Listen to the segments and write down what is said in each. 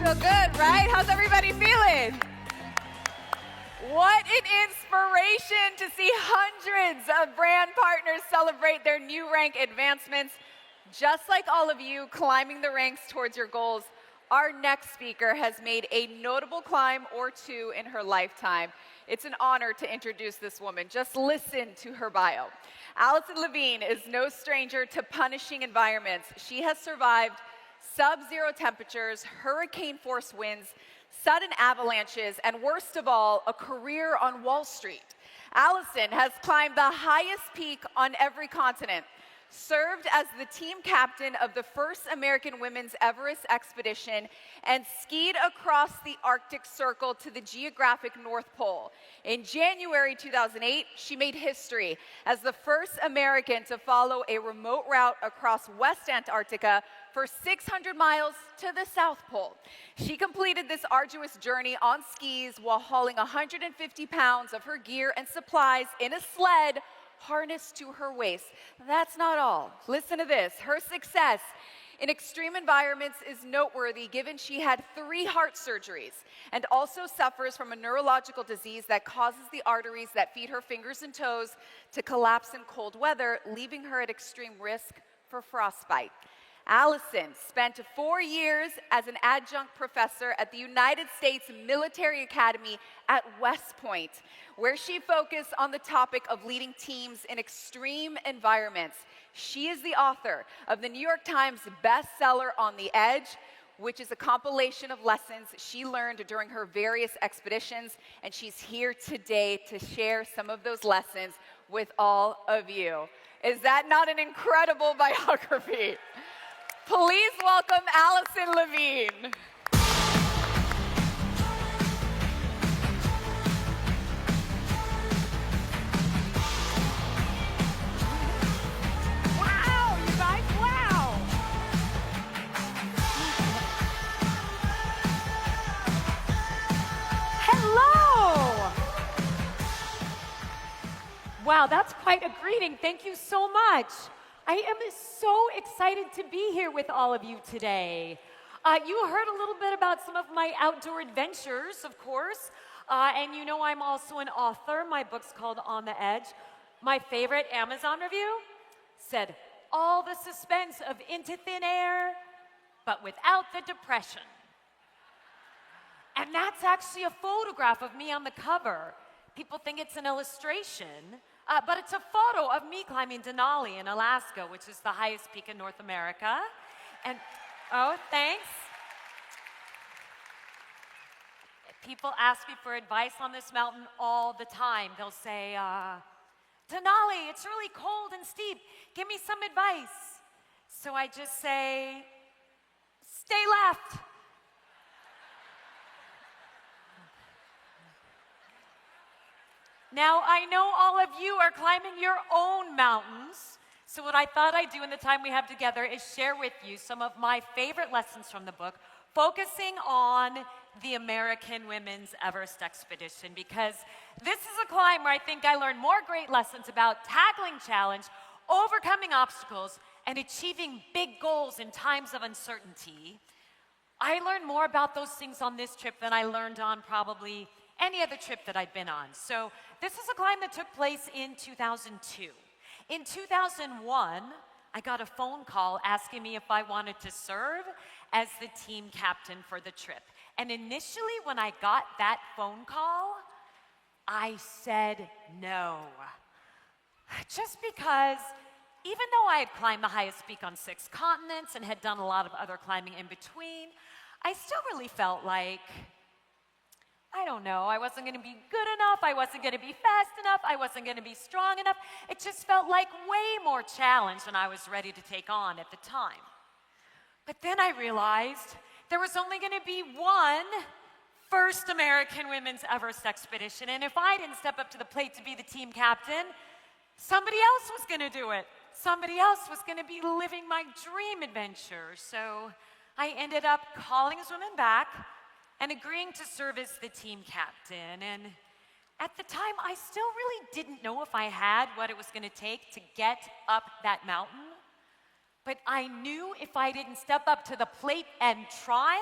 feel good, right? How's everybody feeling? What an inspiration to see hundreds of brand partners celebrate their new rank advancements. Just like all of you climbing the ranks towards your goals, our next speaker has made a notable climb or two in her lifetime. It's an honor to introduce this woman. Just listen to her bio. Allison Levine is no stranger to punishing environments. She has survived sub-zero temperatures, hurricane-force winds, sudden avalanches, and worst of all, a career on Wall Street. Allison has climbed the highest peak on every continent, served as the team captain of the first American women's Everest expedition, and skied across the Arctic Circle to the geographic North Pole. In January 2008, she made history as the first American to follow a remote route across West Antarctica for 600 miles to the South Pole. She completed this arduous journey on skis while hauling 150 pounds of her gear and supplies in a sled harnessed to her waist. That's not all. Listen to this. Her success in extreme environments is noteworthy given she had 3 heart surgeries and also suffers from a neurological disease that causes the arteries that feed her fingers and toes to collapse in cold weather, leaving her at extreme risk for frostbite. Allison spent 4 years as an adjunct professor at the United States Military Academy at West Point, where she focused on the topic of leading teams in extreme environments. She is the author of the New York Times bestseller On the Edge, which is a compilation of lessons she learned during her various expeditions, and she's here today to share some of those lessons with all of you. Is that not an incredible biography? Please welcome Allison Levine. Wow, you guys, wow. Hello. Wow, that's quite a greeting. Thank you so much. I am so excited to be here with all of you today. You heard a little bit about some of my outdoor adventures, of course, and you know I'm also an author. My book's called On the Edge. My favorite Amazon review said, all the suspense of Into Thin Air, but without the depression. And that's actually a photograph of me on the cover. People think it's an illustration. But it's a photo of me climbing Denali in Alaska, which is the highest peak in North America. And, oh, thanks. People ask me for advice on this mountain all the time. They'll say, Denali, it's really cold and steep. Give me some advice. So I just say, stay left. Now, I know all of you are climbing your own mountains, so what I thought I'd do in the time we have together is share with you some of my favorite lessons from the book, focusing on the American Women's Everest Expedition, because this is a climb where I think I learned more great lessons about tackling challenge, overcoming obstacles, and achieving big goals in times of uncertainty. I learned more about those things on this trip than I learned on probably any other trip that I'd been on. So this is a climb that took place in 2002. In 2001, I got a phone call asking me if I wanted to serve as the team captain for the trip. And initially, when I got that phone call, I said no. Just because even though I had climbed the highest peak on 6 continents and had done a lot of other climbing in between, I still really felt like, I don't know, I wasn't going to be good enough, I wasn't going to be fast enough, I wasn't going to be strong enough. It just felt like way more challenge than I was ready to take on at the time. But then I realized there was only going to be one first American Women's Everest expedition, and if I didn't step up to the plate to be the team captain, somebody else was going to do it. Somebody else was going to be living my dream adventure. So I ended up calling his women back and agreeing to serve as the team captain. And at the time, I still really didn't know if I had what it was going to take to get up that mountain. But I knew if I didn't step up to the plate and try,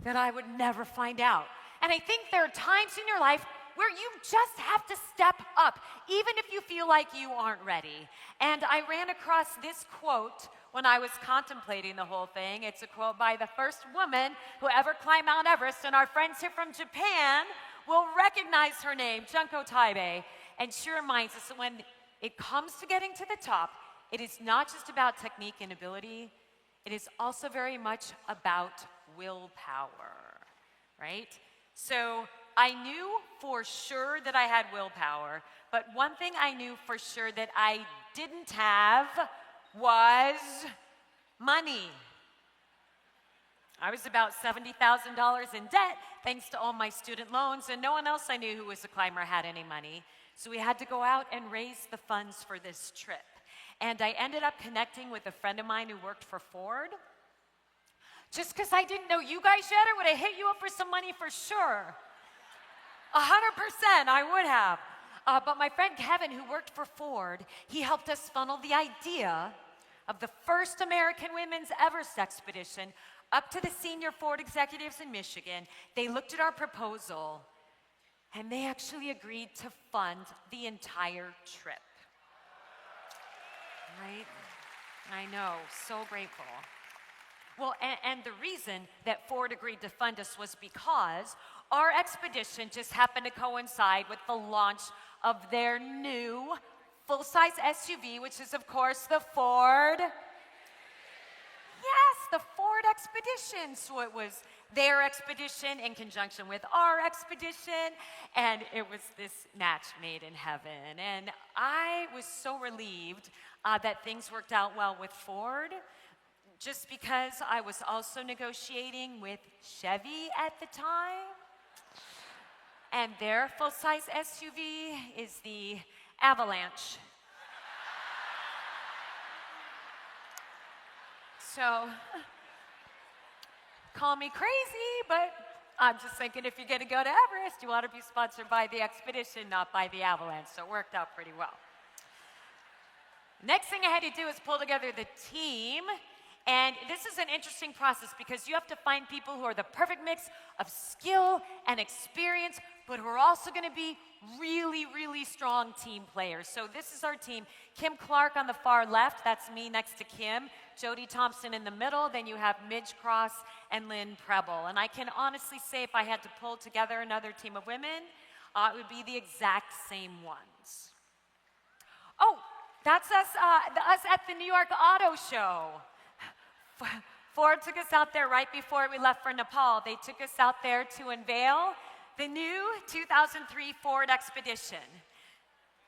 that I would never find out. And I think there are times in your life where you just have to step up, even if you feel like you aren't ready. And I ran across this quote when I was contemplating the whole thing. It's a quote by the first woman who ever climbed Mount Everest, and our friends here from Japan will recognize her name, Junko Taibei. And she reminds us that when it comes to getting to the top, it is not just about technique and ability, it is also very much about willpower, right? So I knew for sure that I had willpower, but one thing I knew for sure that I didn't have was money. I was about $70,000 in debt thanks to all my student loans, and no one else I knew who was a climber had any money. So we had to go out and raise the funds for this trip. And I ended up connecting with a friend of mine who worked for Ford. Just because I didn't know you guys yet, I would have hit you up for some money for sure. 100% I would have. But my friend Kevin, who worked for Ford, he helped us funnel the idea of the first American women's Everest expedition up to the senior Ford executives in Michigan. They looked at our proposal, and they actually agreed to fund the entire trip. Right? I know, so grateful. Well, and the reason that Ford agreed to fund us was because our expedition just happened to coincide with the launch of their new full-size SUV, which is, of course, the Ford. Yes, the Ford Expedition. So it was their expedition in conjunction with our expedition, and it was this match made in heaven. And I was so relieved that things worked out well with Ford, just because I was also negotiating with Chevy at the time. And their full-size SUV is the Avalanche. So, call me crazy, but I'm just thinking if you're going to go to Everest, you want to be sponsored by the expedition, not by the Avalanche. So it worked out pretty well. Next thing I had to do is pull together the team. And this is an interesting process because you have to find people who are the perfect mix of skill and experience, but who are also going to be really, really strong team players. So this is our team. Kim Clark on the far left, that's me next to Kim. Jody Thompson in the middle, then you have Midge Cross and Lynn Preble. And I can honestly say if I had to pull together another team of women, it would be the exact same ones. Oh, that's us at the New York Auto Show. Ford took us out there right before we left for Nepal. They took us out there to unveil the new 2003 Ford Expedition.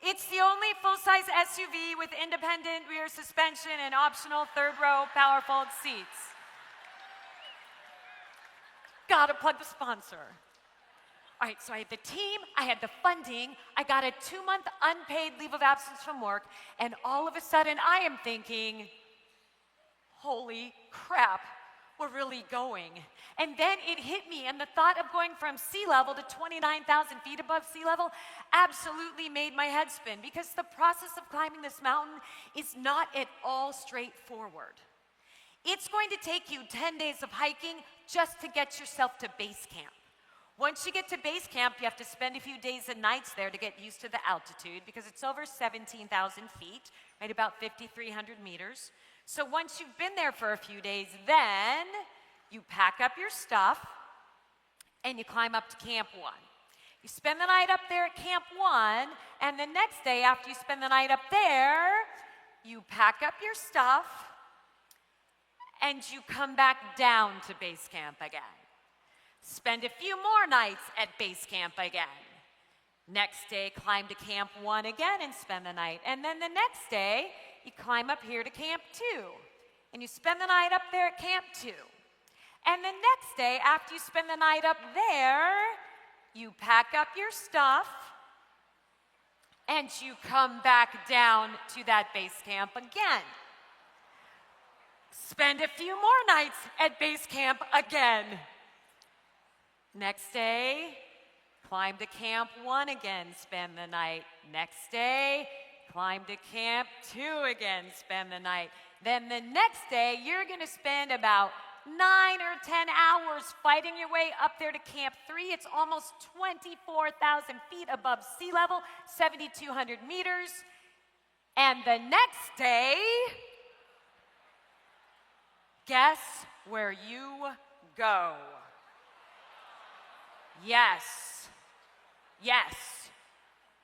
It's the only full-size SUV with independent rear suspension and optional third-row power-fold seats. Gotta plug the sponsor. All right, so I had the team, I had the funding, I got a 2-month unpaid leave of absence from work, and all of a sudden I am thinking, holy crap, we're really going. And then it hit me, and the thought of going from sea level to 29,000 feet above sea level absolutely made my head spin, because the process of climbing this mountain is not at all straightforward. It's going to take you 10 days of hiking just to get yourself to base camp. Once you get to base camp, you have to spend a few days and nights there to get used to the altitude, because it's over 17,000 feet, right, about 5,300 meters. So once you've been there for a few days, then you pack up your stuff and you climb up to Camp 1. You spend the night up there at Camp 1, and the next day after you spend the night up there, you pack up your stuff and you come back down to base camp again. Spend a few more nights at base camp again. Next day, climb to Camp 1 again and spend the night. And then the next day, you climb up here to Camp 2. And you spend the night up there at Camp 2. And the next day, after you spend the night up there, you pack up your stuff and you come back down to that base camp again. Spend a few more nights at base camp again. Next day, climb to Camp 1 again, spend the night. Next day, climb to Camp 2 again, spend the night. Then the next day, you're going to spend about 9 or 10 hours fighting your way up there to Camp 3. It's almost 24,000 feet above sea level, 7,200 meters. And the next day, guess where you go? Yes,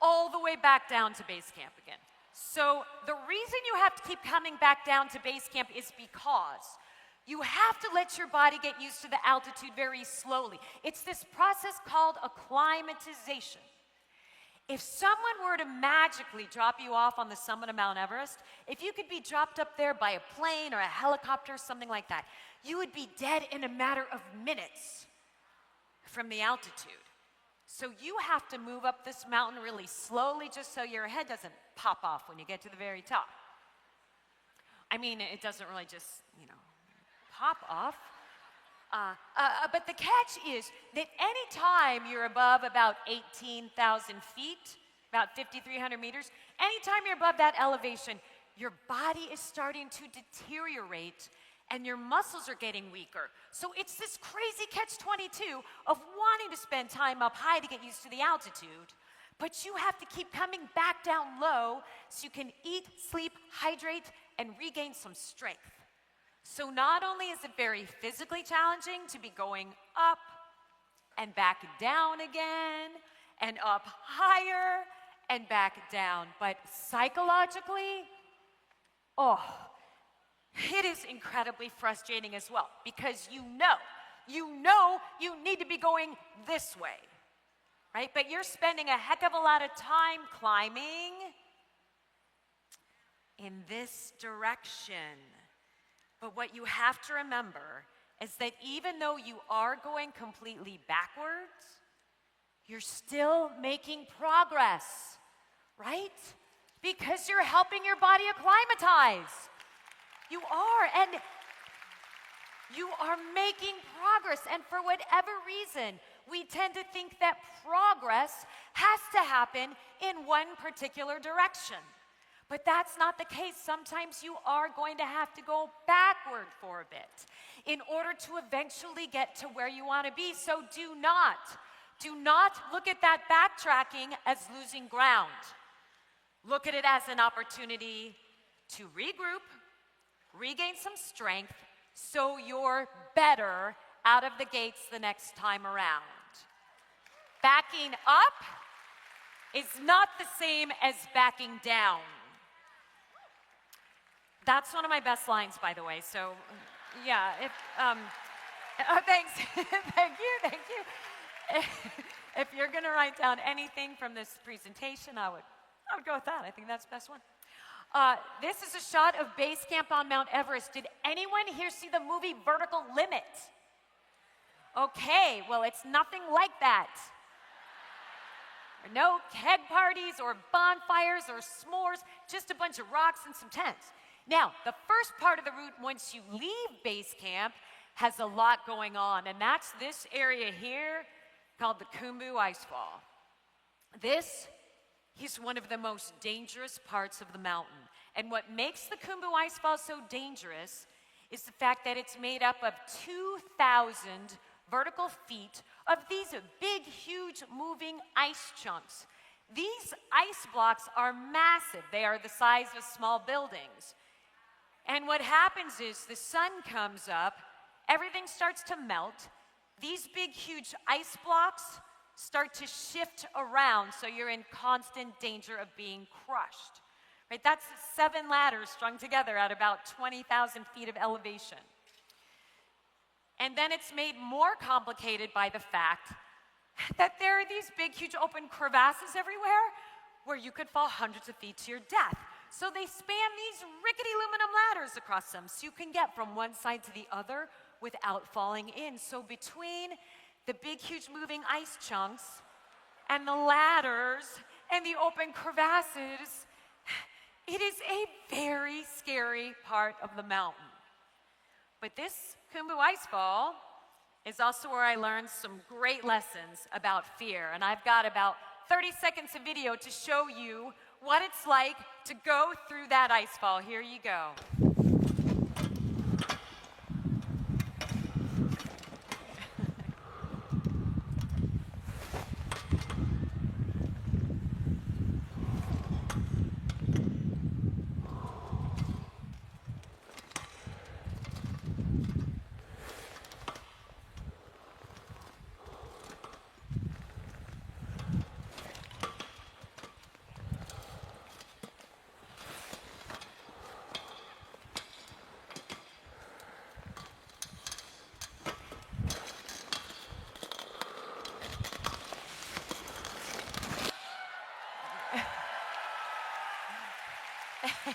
all the way back down to base camp again. So the reason you have to keep coming back down to base camp is because you have to let your body get used to the altitude very slowly. It's this process called acclimatization. If someone were to magically drop you off on the summit of Mount Everest, if you could be dropped up there by a plane or a helicopter, something like that, you would be dead in a matter of minutes from the altitude. So you have to move up this mountain really slowly just so your head doesn't pop off when you get to the very top. I mean, it doesn't really just, pop off. But the catch is that anytime you're above about 18,000 feet, about 5,300 meters, anytime you're above that elevation, your body is starting to deteriorate and your muscles are getting weaker. So it's this crazy catch-22 of wanting to spend time up high to get used to the altitude, but you have to keep coming back down low so you can eat, sleep, hydrate, and regain some strength. So not only is it very physically challenging to be going up and back down again, and up higher and back down, but psychologically, it is incredibly frustrating as well, because you know you need to be going this way, right? But you're spending a heck of a lot of time climbing in this direction. But what you have to remember is that even though you are going completely backwards, you're still making progress, right? Because you're helping your body acclimatize. You are, and you are making progress. And for whatever reason, we tend to think that progress has to happen in one particular direction. But that's not the case. Sometimes you are going to have to go backward for a bit in order to eventually get to where you want to be. So do not look at that backtracking as losing ground. Look at it as an opportunity to regroup, regain some strength, so you're better out of the gates the next time around. Backing up is not the same as backing down. That's one of my best lines, by the way. So, yeah. Thanks. Thank you. If you're going to write down anything from this presentation, I would go with that. I think that's the best one. This is a shot of base camp on Mount Everest. Did anyone here see the movie Vertical Limit? Okay, well, it's nothing like that. No keg parties or bonfires or s'mores, just a bunch of rocks and some tents. Now, the first part of the route, once you leave base camp, has a lot going on, and that's this area here called the Khumbu Icefall. This is one of the most dangerous parts of the mountain. And what makes the Khumbu Icefall so dangerous is the fact that it's made up of 2,000 vertical feet of these big, huge, moving ice chunks. These ice blocks are massive. They are the size of small buildings. And what happens is the sun comes up, everything starts to melt. These big, huge ice blocks start to shift around, so you're in constant danger of being crushed. Right? That's 7 ladders strung together at about 20,000 feet of elevation. And then it's made more complicated by the fact that there are these big, huge open crevasses everywhere where you could fall hundreds of feet to your death. So they span these rickety aluminum ladders across them so you can get from one side to the other without falling in. So between the big, huge moving ice chunks and the ladders and the open crevasses, it is a very scary part of the mountain. But this Khumbu Icefall is also where I learned some great lessons about fear. And I've got about 30 seconds of video to show you what it's like to go through that icefall. Here you go.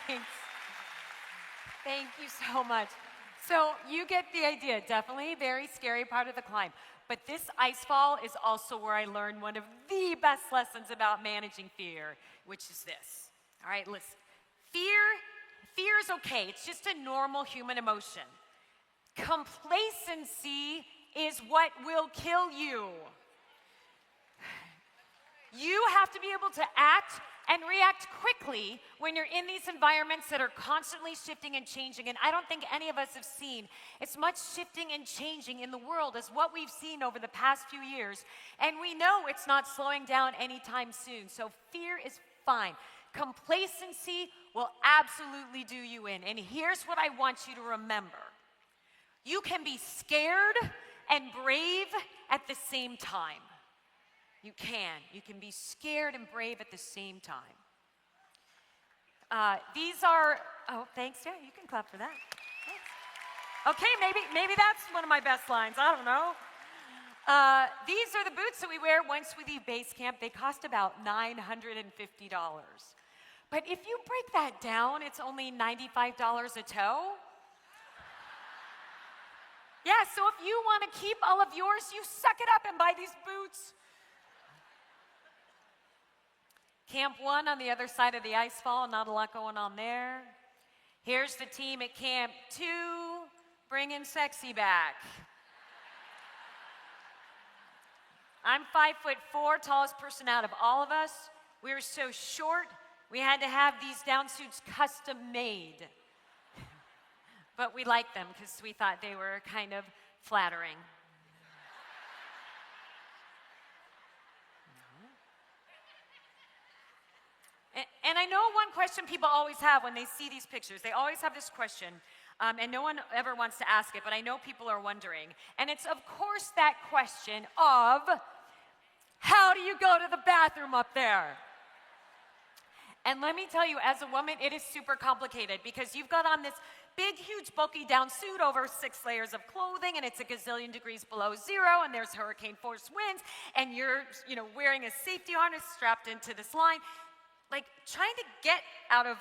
Thanks. Thank you so much. So you get the idea. Definitely a very scary part of the climb. But this ice fall is also where I learned one of the best lessons about managing fear, which is this. All right, listen. Fear is okay. It's just a normal human emotion. Complacency is what will kill you. You have to be able to act and react quickly when you're in these environments that are constantly shifting and changing. And I don't think any of us have seen as much shifting and changing in the world as what we've seen over the past few years. And we know it's not slowing down anytime soon. So fear is fine. Complacency will absolutely do you in. And here's what I want you to remember. You can be scared and brave at the same time. You can. You can be scared and brave at the same time. These are, oh, thanks. Yeah, you can clap for that. Thanks. Okay, maybe that's one of my best lines. I don't know. These are the boots that we wear once we leave base camp. They cost about $950. But if you break that down, it's only $95 a toe. Yeah, so if you want to keep all of yours, you suck it up and buy these boots. Camp 1 on the other side of the ice fall, not a lot going on there. Here's the team at Camp 2, bringing sexy back. I'm 5'4", tallest person out of all of us. We were so short, we had to have these down suits custom made. But we liked them because we thought they were kind of flattering. And I know one question people always have when they see these pictures. They always have this question, and no one ever wants to ask it, but I know people are wondering. And it's, of course, that question of, how do you go to the bathroom up there? And let me tell you, as a woman, it is super complicated because you've got on this big, huge, bulky down suit over 6 layers of clothing, and it's a gazillion degrees below zero, and there's hurricane force winds, and you're, wearing a safety harness strapped into this line. Like, trying to get out of,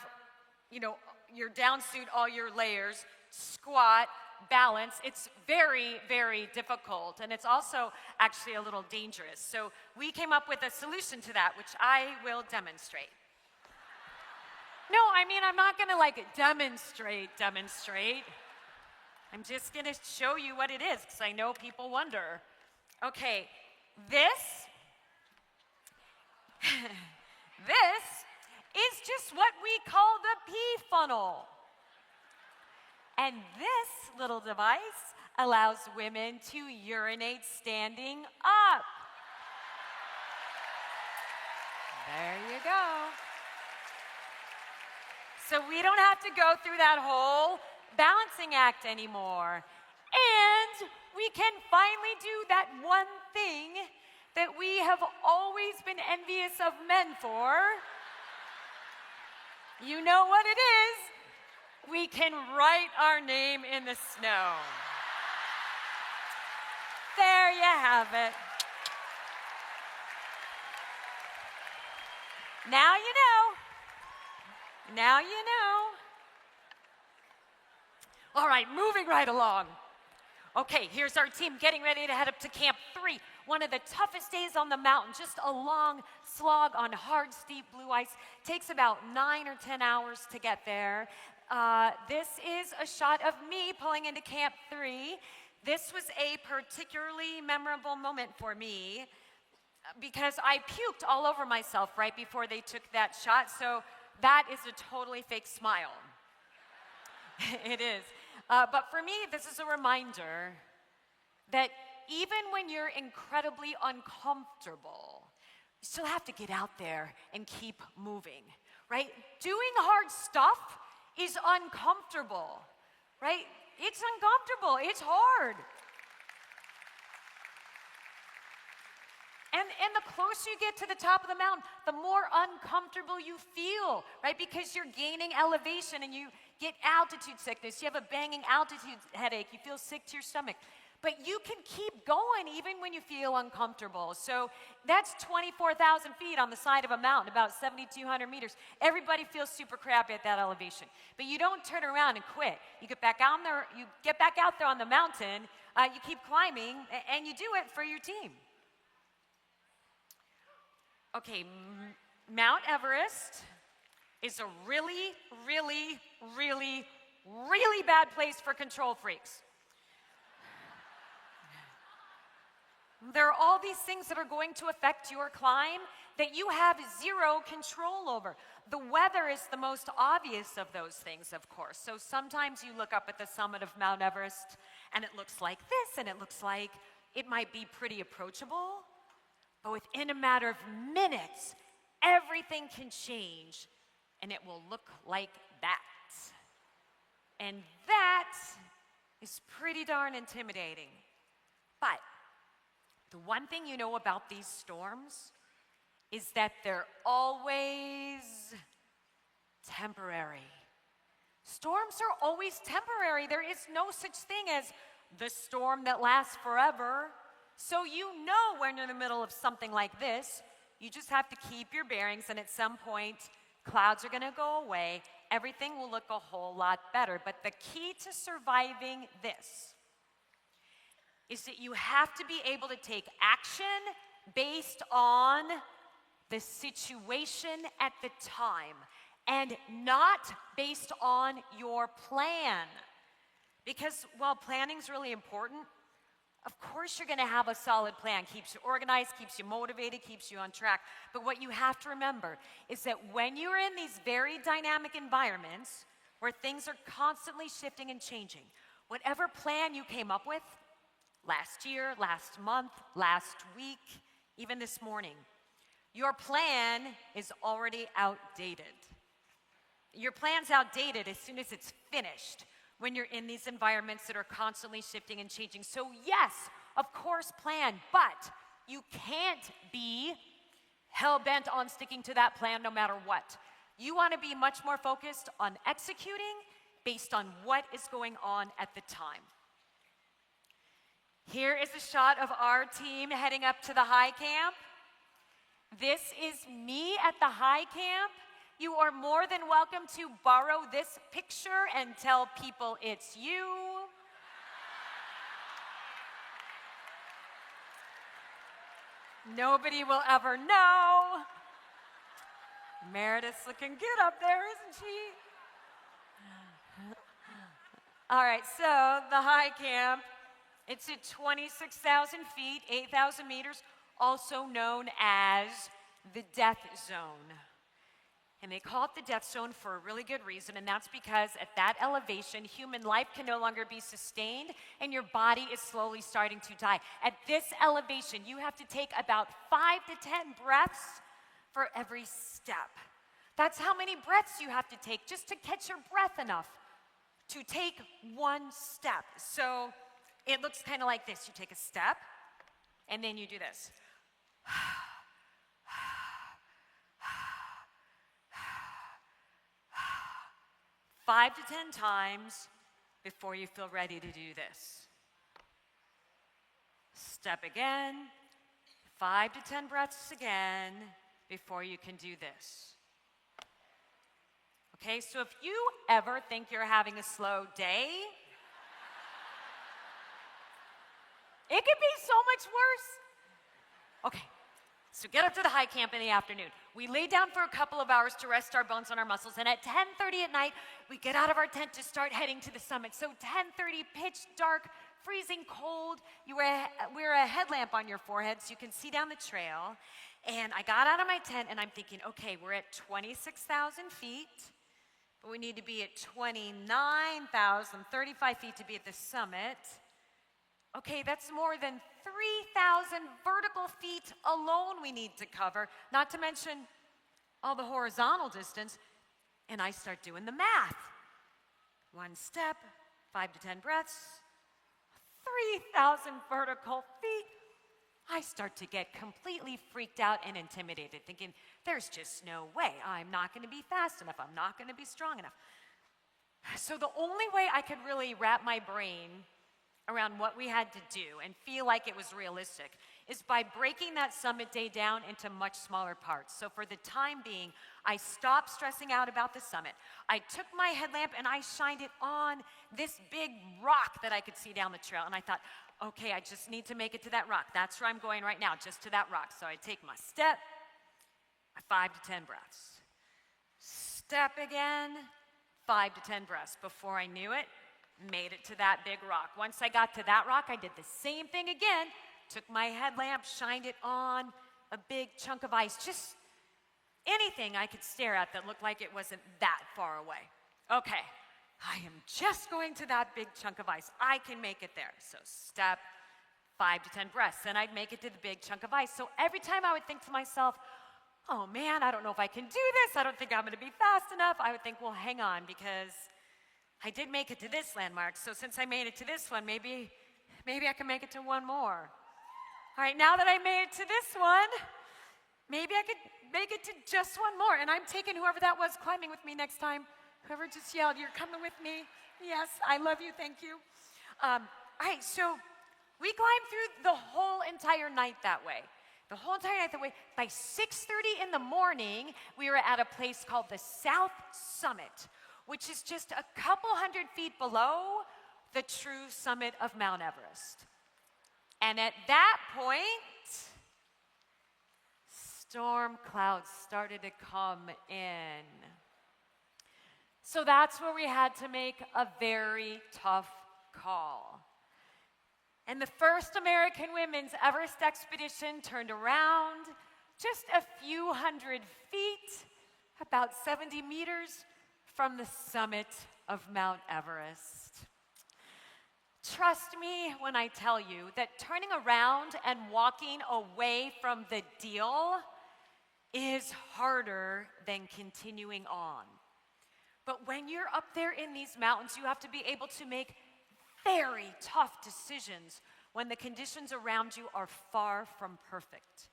your down suit, all your layers, squat, balance, it's very, very difficult. And it's also actually a little dangerous. So we came up with a solution to that, which I will demonstrate. No, I'm not going to, demonstrate. I'm just going to show you what it is, because I know people wonder. Okay, this is just what we call the pee funnel. And this little device allows women to urinate standing up. There you go. So we don't have to go through that whole balancing act anymore. And we can finally do that one thing that we have always been envious of men for. You know what it is? We can write our name in the snow. There you have it. Now you know. Now you know. All right, moving right along. Okay, here's our team getting ready to head up to Camp 3. One of the toughest days on the mountain, just a long slog on hard, steep blue ice. Takes about 9 or 10 hours to get there. This is a shot of me pulling into Camp 3. This was a particularly memorable moment for me because I puked all over myself right before they took that shot. So that is a totally fake smile. It is. But for me, this is a reminder that even when you're incredibly uncomfortable, you still have to get out there and keep moving, right? Doing hard stuff is uncomfortable, right? It's uncomfortable. It's hard. And the closer you get to the top of the mountain, the more uncomfortable you feel, right? Because you're gaining elevation and you get altitude sickness. You have a banging altitude headache. You feel sick to your stomach. But you can keep going even when you feel uncomfortable. So that's 24,000 feet on the side of a mountain, about 7,200 meters. Everybody feels super crappy at that elevation. But you don't turn around and quit. You get back out there on the mountain, you keep climbing, and you do it for your team. Okay, Mount Everest is a really, really, really, really bad place for control freaks. There are all these things that are going to affect your climb that you have zero control over. The weather is the most obvious of those things, of course. So sometimes you look up at the summit of Mount Everest and it looks like this, and it looks like it might be pretty approachable. But within a matter of minutes, everything can change and it will look like that. And that is pretty darn intimidating. But the one thing you know about these storms is that they're always temporary. Storms are always temporary. There is no such thing as the storm that lasts forever. So you know when you're in the middle of something like this, you just have to keep your bearings, and at some point, clouds are gonna go away. Everything will look a whole lot better. But the key to surviving this is that you have to be able to take action based on the situation at the time and not based on your plan. Because while planning's really important, of course you're gonna have a solid plan. Keeps you organized, keeps you motivated, keeps you on track. But what you have to remember is that when you're in these very dynamic environments where things are constantly shifting and changing, whatever plan you came up with last year, last month, last week, even this morning, your plan is already outdated. Your plan's outdated as soon as it's finished when you're in these environments that are constantly shifting and changing. So yes, of course, plan, but you can't be hell-bent on sticking to that plan no matter what. You want to be much more focused on executing based on what is going on at the time. Here is a shot of our team heading up to the high camp. This is me at the high camp. You are more than welcome to borrow this picture and tell people it's you. Nobody will ever know. Meredith's looking good up there, isn't she? All right, so the high camp, it's at 26,000 feet, 8,000 meters, also known as the death zone. And they call it the death zone for a really good reason, and that's because at that elevation, human life can no longer be sustained, and your body is slowly starting to die. At this elevation, you have to take about 5 to 10 breaths for every step. That's how many breaths you have to take just to catch your breath enough to take one step. So it looks kind of like this. You take a step, and then you do this. 5 to 10 times before you feel ready to do this. Step again, 5 to 10 breaths again before you can do this. Okay, so if you ever think you're having a slow day, it could be so much worse. Okay, so get up to the high camp in the afternoon. We lay down for a couple of hours to rest our bones and our muscles, and at 10:30 at night, we get out of our tent to start heading to the summit. So 10:30, pitch dark, freezing cold. You wear a headlamp on your forehead so you can see down the trail. And I got out of my tent, and I'm thinking, okay, we're at 26,000 feet, but we need to be at 29,035 feet to be at the summit. Okay, that's more than 3,000 vertical feet alone we need to cover, not to mention all the horizontal distance. And I start doing the math. One step, 5 to 10 breaths, 3,000 vertical feet. I start to get completely freaked out and intimidated, thinking, there's just no way. I'm not going to be fast enough. I'm not going to be strong enough. So the only way I could really wrap my brain around what we had to do and feel like it was realistic is by breaking that summit day down into much smaller parts. So for the time being, I stopped stressing out about the summit. I took my headlamp and I shined it on this big rock that I could see down the trail. And I thought, okay, I just need to make it to that rock. That's where I'm going right now, just to that rock. So I take my step, 5 to 10 breaths. Step again, 5 to 10 breaths. Before I knew it, made it to that big rock. Once I got to that rock, I did the same thing again. Took my headlamp, shined it on a big chunk of ice. Just anything I could stare at that looked like it wasn't that far away. Okay, I am just going to that big chunk of ice. I can make it there. So step, 5 to 10 breaths. Then I'd make it to the big chunk of ice. So every time I would think to myself, oh man, I don't know if I can do this. I don't think I'm going to be fast enough. I would think, well, hang on, because I did make it to this landmark. So since I made it to this one, maybe I can make it to one more. All right, now that I made it to this one, maybe I could make it to just one more. And I'm taking whoever that was climbing with me next time. Whoever just yelled, you're coming with me. Yes, I love you, thank you. All right, so we climbed through the whole entire night that way. The whole entire night that way. By 6:30 in the morning, we were at a place called the South Summit, which is just a couple hundred feet below the true summit of Mount Everest. And at that point, storm clouds started to come in. So that's where we had to make a very tough call. And the first American women's Everest expedition turned around just a few hundred feet, about 70 meters from the summit of Mount Everest. Trust me when I tell you that turning around and walking away from the deal is harder than continuing on. But when you're up there in these mountains, you have to be able to make very tough decisions when the conditions around you are far from perfect.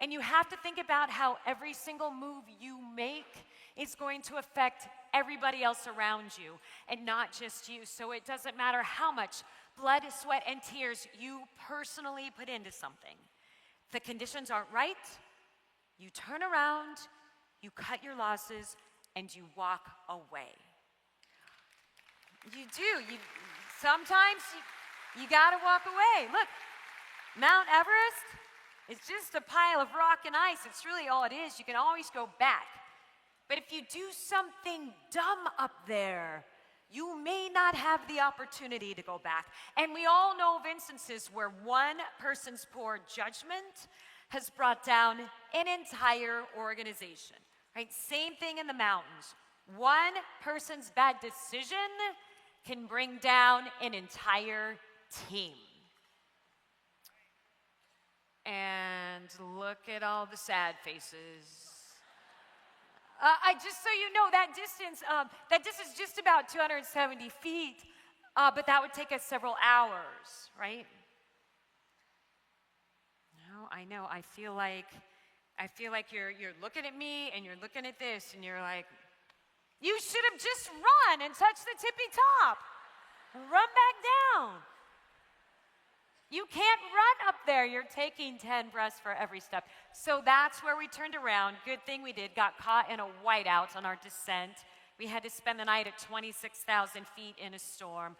And you have to think about how every single move you make is going to affect everybody else around you and not just you. So it doesn't matter how much blood, sweat, and tears you personally put into something. If the conditions aren't right, you turn around, you cut your losses, and you walk away. You do. Sometimes you gotta walk away. Look, Mount Everest is just a pile of rock and ice. It's really all it is. You can always go back. But if you do something dumb up there, you may not have the opportunity to go back. And we all know of instances where one person's poor judgment has brought down an entire organization, right? Same thing in the mountains. One person's bad decision can bring down an entire team. And look at all the sad faces. Just so you know, that distance is just about 270 feet, but that would take us several hours, right? No, I know. I feel like you're looking at me and you're looking at this and you're like, you should have just run and touched the tippy top. Run back down. You can't run up there. You're taking 10 breaths for every step. So that's where we turned around. Good thing we did. Got caught in a whiteout on our descent. We had to spend the night at 26,000 feet in a storm.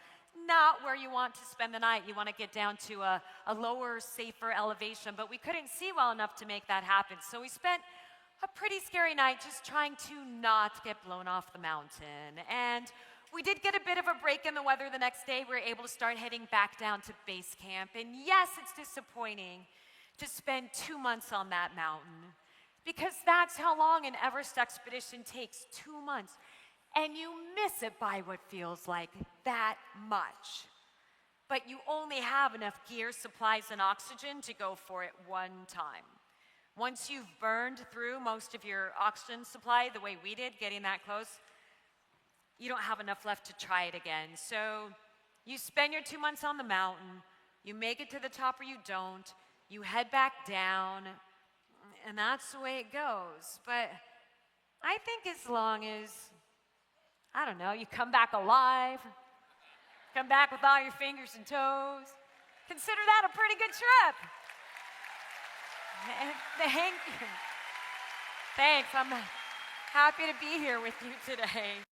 Not where you want to spend the night. You want to get down to a lower, safer elevation. But we couldn't see well enough to make that happen. So we spent a pretty scary night just trying to not get blown off the mountain. And we did get a bit of a break in the weather the next day. We were able to start heading back down to base camp. And yes, it's disappointing to spend 2 months on that mountain because that's how long an Everest expedition takes, 2 months. And you miss it by what feels like that much. But you only have enough gear, supplies, and oxygen to go for it one time. Once you've burned through most of your oxygen supply, the way we did, getting that close, you don't have enough left to try it again. So you spend your 2 months on the mountain, you make it to the top or you don't, you head back down, and that's the way it goes. But I think as long as, I don't know, you come back alive, come back with all your fingers and toes. Consider that a pretty good trip. Thank you. Thanks. I'm happy to be here with you today.